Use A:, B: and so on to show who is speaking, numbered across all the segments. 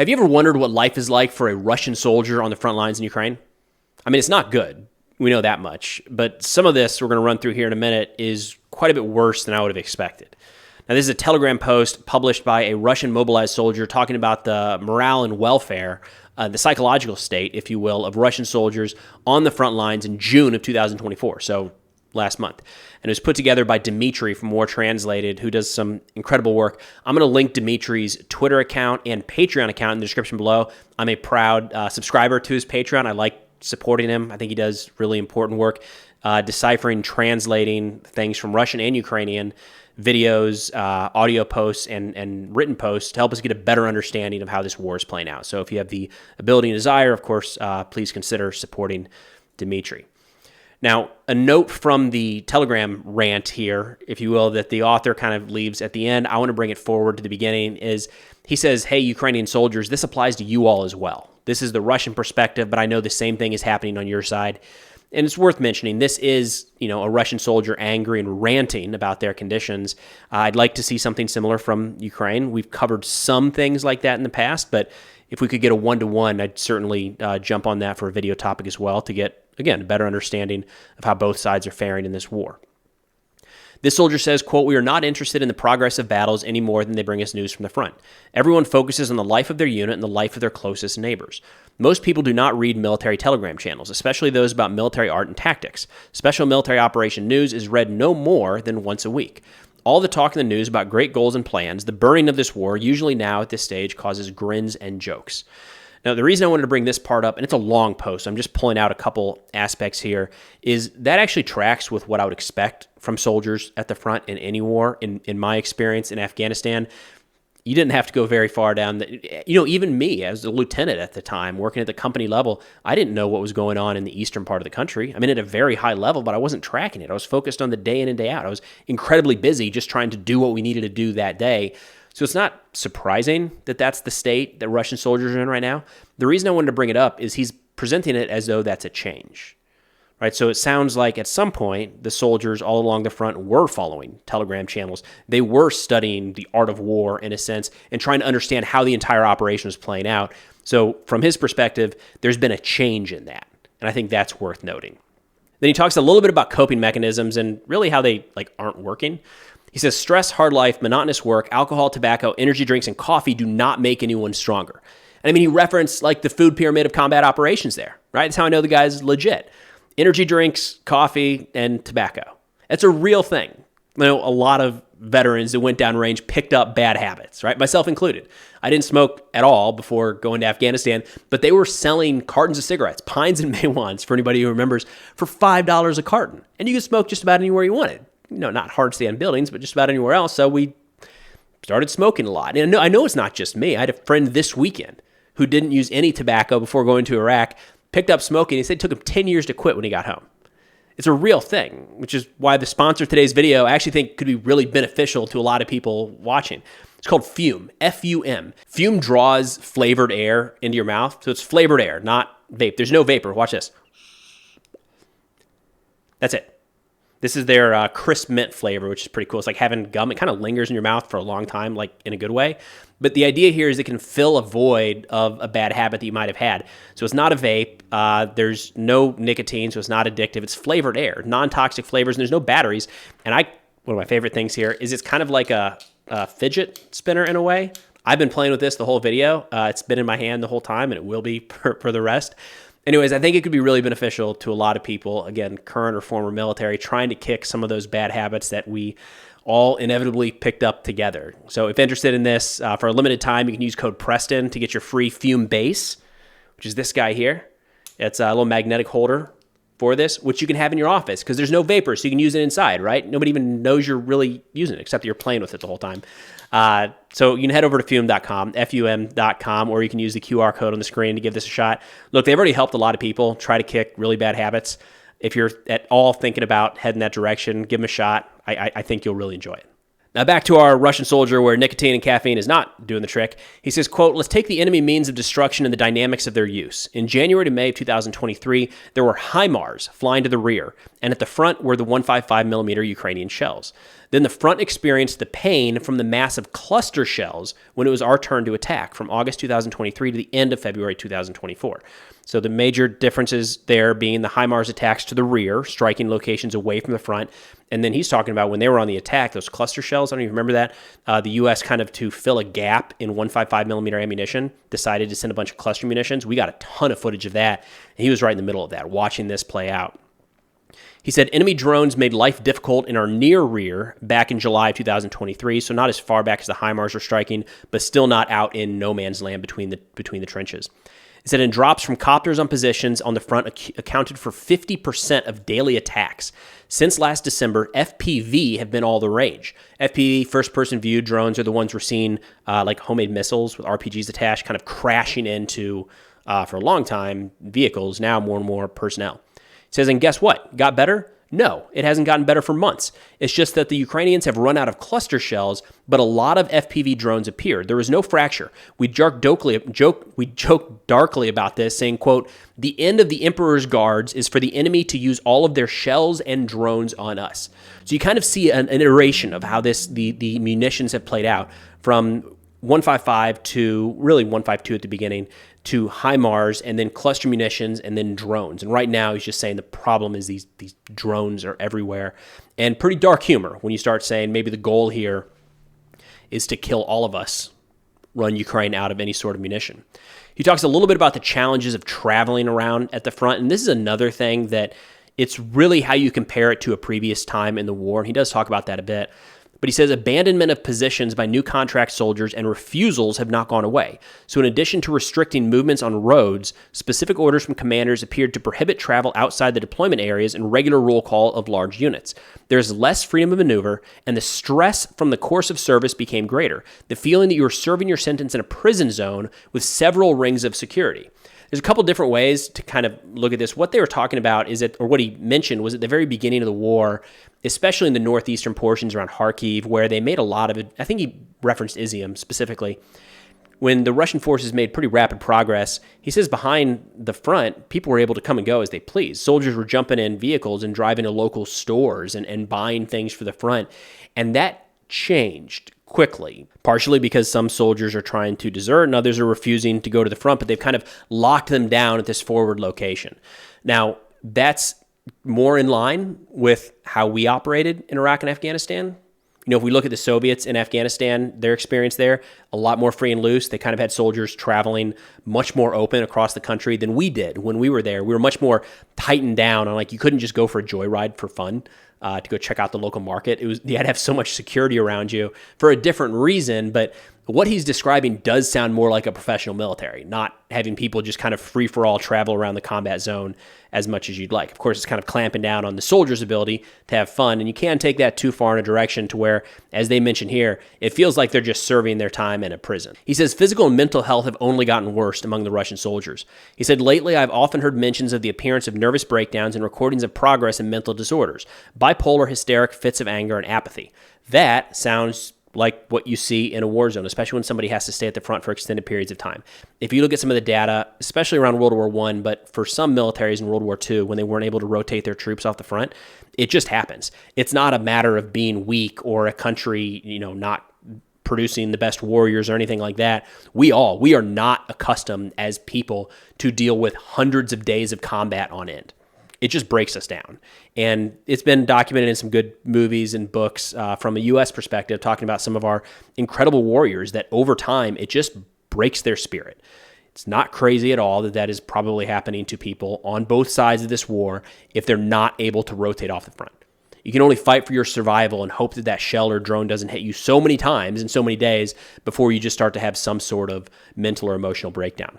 A: Have you ever wondered what life is like for a Russian soldier on the front lines in Ukraine? I mean, it's not good. We know that much. But some of this we're going to run through here in a minute is quite a bit worse than I would have expected. Now, this is a Telegram post published by a Russian mobilized soldier talking about the morale and welfare, the psychological state, if you will, of Russian soldiers on the front lines in June of 2024. So last month. And it was put together by Dimitri from War Translated, who does some incredible work. I'm going to link Dimitri's Twitter account and Patreon account in the description below. I'm a proud subscriber to his Patreon. I like supporting him. I think he does really important work, deciphering, translating things from Russian and Ukrainian videos, audio posts, and written posts to help us get a better understanding of how this war is playing out. So if you have the ability and desire, of course, please consider supporting Dimitri. Now, a note from the Telegram rant here, if you will, that the author kind of leaves at the end, I want to bring it forward to the beginning, is he says, hey, Ukrainian soldiers, this applies to you all as well. This is the Russian perspective, but I know the same thing is happening on your side. And it's worth mentioning, this is, a Russian soldier angry and ranting about their conditions. I'd like to see something similar from Ukraine. We've covered some things like that in the past, but if we could get a one-to-one, I'd certainly jump on that for a video topic as well to get, again, a better understanding of how both sides are faring in this war. This soldier says, quote, "We are not interested in the progress of battles any more than they bring us news from the front. Everyone focuses on the life of their unit and the life of their closest neighbors. Most people do not read military telegram channels, especially those about military art and tactics. Special military operation news is read no more than once a week. All the talk in the news about great goals and plans, the burning of this war, usually now at this stage causes grins and jokes." Now, the reason I wanted to bring this part up, and it's a long post, I'm just pulling out a couple aspects here, is that actually tracks with what I would expect from soldiers at the front in any war. In my experience in Afghanistan, you didn't have to go very far down. Even me, as a lieutenant at the time, working at the company level, I didn't know what was going on in the eastern part of the country. I mean, at a very high level, but I wasn't tracking it. I was focused on the day in and day out. I was incredibly busy just trying to do what we needed to do that day. So it's not surprising that that's the state that Russian soldiers are in right now. The reason I wanted to bring it up is he's presenting it as though that's a change, right? So it sounds like at some point, the soldiers all along the front were following Telegram channels. They were studying the art of war in a sense and trying to understand how the entire operation was playing out. So from his perspective, there's been a change in that. And I think that's worth noting. Then he talks a little bit about coping mechanisms and really how they aren't working. He says, stress, hard life, monotonous work, alcohol, tobacco, energy drinks, and coffee do not make anyone stronger. And I mean, he referenced the food pyramid of combat operations there, right? That's how I know the guy's legit. Energy drinks, coffee, and tobacco. That's a real thing. A lot of veterans that went downrange picked up bad habits, right? Myself included. I didn't smoke at all before going to Afghanistan, but they were selling cartons of cigarettes, Pines and Maywans, for anybody who remembers, for $5 a carton. And you could smoke just about anywhere you wanted. Not hard stand buildings, but just about anywhere else. So we started smoking a lot. And I know it's not just me. I had a friend this weekend who didn't use any tobacco before going to Iraq, picked up smoking. He said it took him 10 years to quit when he got home. It's a real thing, which is why the sponsor of today's video I actually think could be really beneficial to a lot of people watching. It's called Fume, F-U-M. Fume draws flavored air into your mouth. So it's flavored air, not vape. There's no vapor. Watch this. That's it. This is their crisp mint flavor, which is pretty cool. It's like having gum. It kind of lingers in your mouth for a long time, in a good way. But the idea here is it can fill a void of a bad habit that you might have had. So it's not a vape. There's no nicotine, so it's not addictive. It's flavored air, non-toxic flavors, and there's no batteries. And one of my favorite things here is it's kind of like a fidget spinner in a way. I've been playing with this the whole video. It's been in my hand the whole time, and it will be for the rest. Anyways, I think it could be really beneficial to a lot of people, again, current or former military, trying to kick some of those bad habits that we all inevitably picked up together. So if interested in this, for a limited time, you can use code Preston to get your free Fume base, which is this guy here. It's a little magnetic holder for this, which you can have in your office because there's no vapor, so you can use it inside, right? Nobody even knows you're really using it, except that you're playing with it the whole time. So you can head over to fume.com, F-U-M.com, or you can use the QR code on the screen to give this a shot. Look, they've already helped a lot of people try to kick really bad habits. If you're at all thinking about heading that direction, give them a shot. I think you'll really enjoy it. Now back to our Russian soldier where nicotine and caffeine is not doing the trick. He says, quote, let's take the enemy means of destruction and the dynamics of their use. In January to May of 2023, there were HIMARS flying to the rear, and at the front were the 155mm Ukrainian shells. Then the front experienced the pain from the massive cluster shells when it was our turn to attack from August 2023 to the end of February 2024. So the major differences there being the HIMARS attacks to the rear, striking locations away from the front. And then he's talking about when they were on the attack, those cluster shells, I don't even remember that. The U.S. kind of to fill a gap in 155mm ammunition, decided to send a bunch of cluster munitions. We got a ton of footage of that. And he was right in the middle of that, watching this play out. He said, enemy drones made life difficult in our near rear back in July of 2023, so not as far back as the HIMARS were striking, but still not out in no man's land between the trenches. He said, and drops from copters on positions on the front accounted for 50% of daily attacks. Since last December, FPV have been all the rage. FPV, first-person view drones, are the ones we're seeing like homemade missiles with RPGs attached, kind of crashing into, for a long time, vehicles, now more and more personnel. He says, and guess what? Got better? No, it hasn't gotten better for months. It's just that the Ukrainians have run out of cluster shells, but a lot of FPV drones appeared. There was no fracture. We joked darkly about this, saying, quote, the end of the Emperor's Guards is for the enemy to use all of their shells and drones on us. So you kind of see an iteration of how the munitions have played out from 155 to really 152 at the beginning, to HIMARS, and then cluster munitions, and then drones. And right now, he's just saying the problem is these drones are everywhere. And pretty dark humor when you start saying maybe the goal here is to kill all of us, run Ukraine out of any sort of munition. He talks a little bit about the challenges of traveling around at the front, and this is another thing that it's really how you compare it to a previous time in the war, and he does talk about that a bit. But he says abandonment of positions by new contract soldiers and refusals have not gone away. So in addition to restricting movements on roads, specific orders from commanders appeared to prohibit travel outside the deployment areas and regular roll call of large units. There's less freedom of maneuver, and the stress from the course of service became greater. The feeling that you were serving your sentence in a prison zone with several rings of security. There's a couple different ways to kind of look at this. What they were talking about is that, or what he mentioned was at the very beginning of the war, especially in the northeastern portions around Kharkiv, where they made a lot of it. I think he referenced Izium specifically. When the Russian forces made pretty rapid progress, he says behind the front, people were able to come and go as they pleased. Soldiers were jumping in vehicles and driving to local stores and buying things for the front. And that changed quickly, partially because some soldiers are trying to desert and others are refusing to go to the front, but they've kind of locked them down at this forward location. Now, that's more in line with how we operated in Iraq and Afghanistan. You know, if we look at the Soviets in Afghanistan, their experience there, a lot more free and loose. They kind of had soldiers traveling much more open across the country than we did when we were there. We were much more tightened down on, like, you couldn't just go for a joyride for fun. To go check out the local market. You had to have so much security around you for a different reason, but what he's describing does sound more like a professional military, not having people just kind of free-for-all travel around the combat zone as much as you'd like. Of course, it's kind of clamping down on the soldier's ability to have fun, and you can't take that too far in a direction to where, as they mention here, it feels like they're just serving their time in a prison. He says physical and mental health have only gotten worse among the Russian soldiers. He said, lately I've often heard mentions of the appearance of nervous breakdowns and recordings of progress in mental disorders, bipolar, hysteric, fits of anger, and apathy. That sounds like what you see in a war zone, especially when somebody has to stay at the front for extended periods of time. If you look at some of the data, especially around World War I, but for some militaries in World War II, when they weren't able to rotate their troops off the front, it just happens. It's not a matter of being weak or a country, not producing the best warriors or anything like that. We are not accustomed as people to deal with hundreds of days of combat on end. It just breaks us down. And it's been documented in some good movies and books from a U.S. perspective, talking about some of our incredible warriors that over time, it just breaks their spirit. It's not crazy at all that is probably happening to people on both sides of this war if they're not able to rotate off the front. You can only fight for your survival and hope that shell or drone doesn't hit you so many times in so many days before you just start to have some sort of mental or emotional breakdown.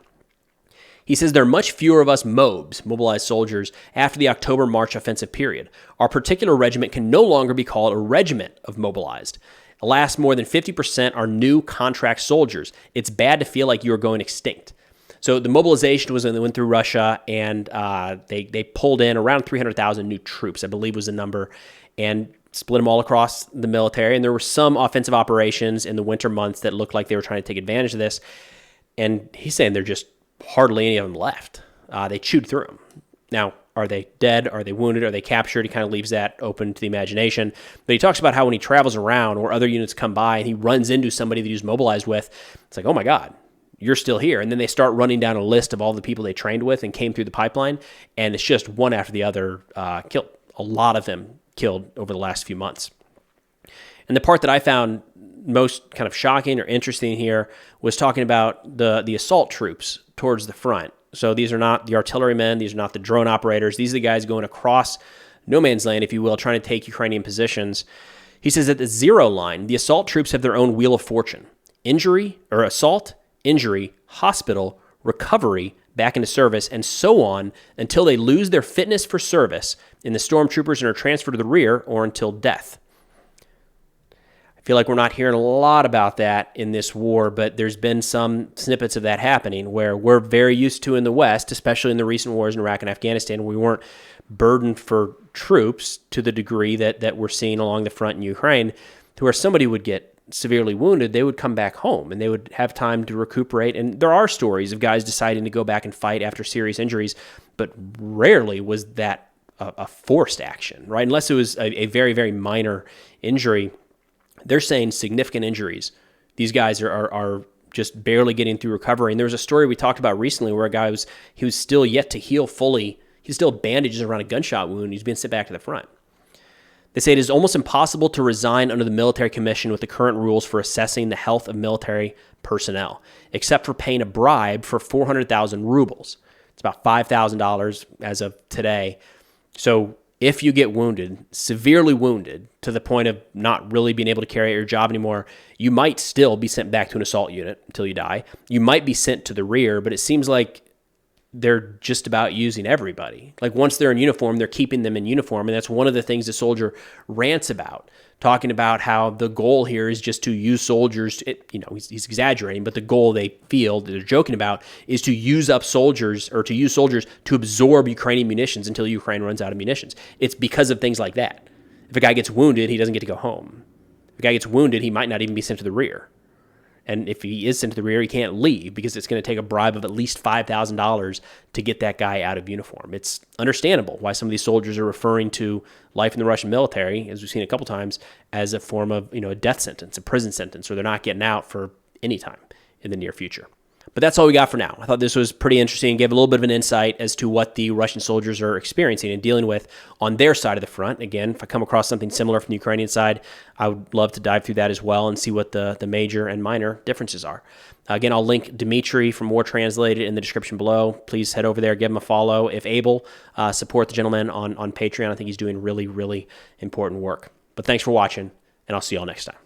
A: He says there are much fewer of us MOBs, mobilized soldiers, after the October-March offensive period. Our particular regiment can no longer be called a regiment of mobilized. Alas, more than 50% are new contract soldiers. It's bad to feel like you are going extinct. So the mobilization was when they went through Russia, and they pulled in around 300,000 new troops, I believe was the number. And split them all across the military. And there were some offensive operations in the winter months that looked like they were trying to take advantage of this. And he's saying there just hardly any of them left. They chewed through them. Now, are they dead? Are they wounded? Are they captured? He kind of leaves that open to the imagination. But he talks about how when he travels around or other units come by and he runs into somebody that he's mobilized with, it's like, oh my God, you're still here. And then they start running down a list of all the people they trained with and came through the pipeline. And it's just one after the other killed. A lot of them killed over the last few months. And the part that I found most kind of shocking or interesting here was talking about the assault troops towards the front. So these are not the artillerymen. These are not the drone operators. These are the guys going across no man's land, if you will, trying to take Ukrainian positions. He says at the zero line, the assault troops have their own wheel of fortune. Injury or assault, injury, hospital, recovery, back into service, and so on until they lose their fitness for service in the stormtroopers and are transferred to the rear or until death. I feel like we're not hearing a lot about that in this war, but there's been some snippets of that happening where we're very used to in the West, especially in the recent wars in Iraq and Afghanistan. We weren't burdened for troops to the degree that we're seeing along the front in Ukraine, to where somebody would get severely wounded, they would come back home and they would have time to recuperate. And there are stories of guys deciding to go back and fight after serious injuries, but rarely was that a forced action, right? Unless it was a very, very minor injury. They're saying significant injuries. These guys are just barely getting through recovery. And there was a story we talked about recently where a guy was still yet to heal fully. He's still bandages around a gunshot wound. He's being sent back to the front. They say it is almost impossible to resign under the military commission with the current rules for assessing the health of military personnel, except for paying a bribe for 400,000 rubles. It's about $5,000 as of today. So if you get wounded, severely wounded, to the point of not really being able to carry out your job anymore, you might still be sent back to an assault unit until you die. You might be sent to the rear, but it seems like they're just about using everybody. Like once they're in uniform, they're keeping them in uniform. And that's one of the things the soldier rants about, talking about how the goal here is just to use soldiers. He's exaggerating, but the goal they feel that they're joking about is to use up soldiers, or to use soldiers to absorb Ukrainian munitions until Ukraine runs out of munitions. It's because of things like that. If a guy gets wounded, he doesn't get to go home. If a guy gets wounded, he might not even be sent to the rear. And if he is sent to the rear, he can't leave because it's going to take a bribe of at least $5,000 to get that guy out of uniform. It's understandable why some of these soldiers are referring to life in the Russian military, as we've seen a couple times, as a form of a death sentence, a prison sentence, or they're not getting out for any time in the near future. But that's all we got for now. I thought this was pretty interesting. Gave a little bit of an insight as to what the Russian soldiers are experiencing and dealing with on their side of the front. Again, if I come across something similar from the Ukrainian side, I would love to dive through that as well and see what the major and minor differences are. Again, I'll link Dimitri from War Translated in the description below. Please head over there, give him a follow. If able, support the gentleman on Patreon. I think he's doing really, really important work. But thanks for watching, and I'll see y'all next time.